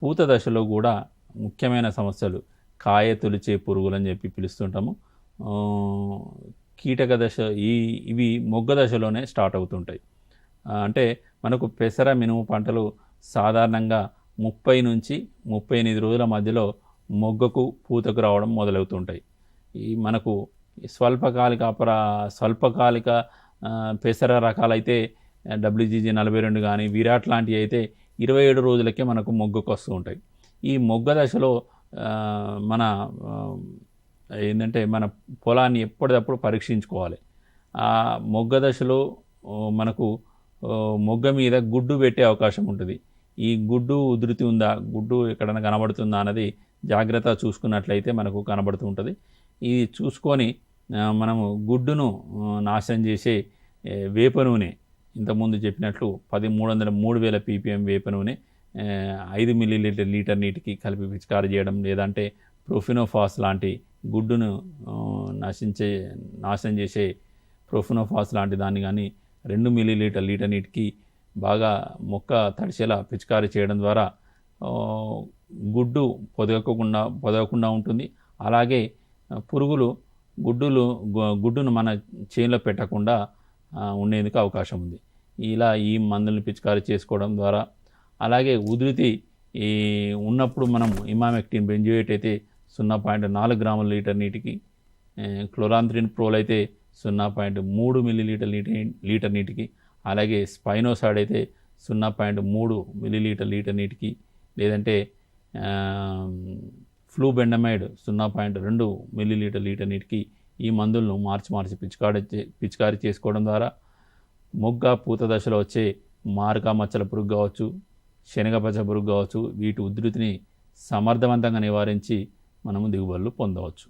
పూత దశలో కూడా ముఖ్యమైన సమస్యలు కాయ తొలిచే పురుగులని చెప్పి పిలుస్తుంటాము. ఆహ్, కీటక దశ ఇవి మొగ్గ దశలోనే స్టార్ట్ అవుతుంటాయి. అంటే మనకు పెసర, మినుము పంటలు సాధారణంగా 30-38 రోజుల మధ్యలో మొగ్గకు, పూతకు రావడం మొదలవుతుంటాయి. ఈ మనకు స్వల్పకాలిక పెసర రకాలైతే డబ్ల్యూజీజీ 42 గానీ, విరాట్ లాంటివి అయితే 27 రోజులకే మనకు మొగ్గకు వస్తూ ఉంటాయి. ఈ మొగ్గ దశలో మన ఏందంటే మన పొలాన్ని ఎప్పటిదప్పుడు పరీక్షించుకోవాలి. ఆ మొగ్గ దశలో మనకు మొగ్గ మీద గుడ్డు పెట్టే అవకాశం ఉంటుంది. ఈ గుడ్డు ఉధృతి ఉందా, గుడ్డు ఎక్కడైనా కనబడుతుందా అన్నది జాగ్రత్తగా చూసుకున్నట్లయితే మనకు కనబడుతూ ఉంటుంది. ఇది చూసుకొని మనము గుడ్డును నాశనం చేసే వేప నూనె, ఇంతకుముందు చెప్పినట్లు 3000 పీపీఎం వేప నూనె 5 మిల్లీలీటర్ లీటర్ నీటికి కలిపి పిచికారీ చేయడం, లేదంటే ప్రొఫినోఫాస్ లాంటి గుడ్డును నాశనం చేసే ప్రొఫినోఫాస్ లాంటి దాన్ని కానీ 2 మిల్లీలీటర్ లీటర్ నీటికి బాగా మొక్క తడిచేలా పిచికారీ చేయడం ద్వారా గుడ్డు పొదగకుండా ఉంటుంది. అలాగే పురుగులు గుడ్డును మన చేనులో పెట్టకుండా ఉండేందుకు అవకాశం ఉంది. ఇలా ఈ మందులను పిచికారీ చేసుకోవడం ద్వారా, అలాగే ఉధృతి ఉన్నప్పుడు మనం ఇమామెక్టిన్ బెంజోయేట్ అయితే 0.4 గ్రాముల లీటర్ నీటికి, క్లోరాంథ్రిన్ ప్రోల్ అయితే 0.3 మిల్లీలీటర్ లీటర్ నీటికి, అలాగే స్పైనోసాడ్ అయితే 0.3 మిల్లీలీటర్ లీటర్ నీటికి, లేదంటే ఫ్లూబెండమైడ్ 0.2 మిల్లీలీటర్ లీటర్ నీటికి ఈ మందులను మార్చి పిచికారీ చేసుకోవడం ద్వారా మొగ్గ పూత దశలో వచ్చే మారక మచ్చల పురుగు కావచ్చు, శనగపచ్చ పురుగు కావచ్చు, వీటి ఉధృతిని సమర్థవంతంగా నివారించి మనము దిగుబడులు పొందవచ్చు.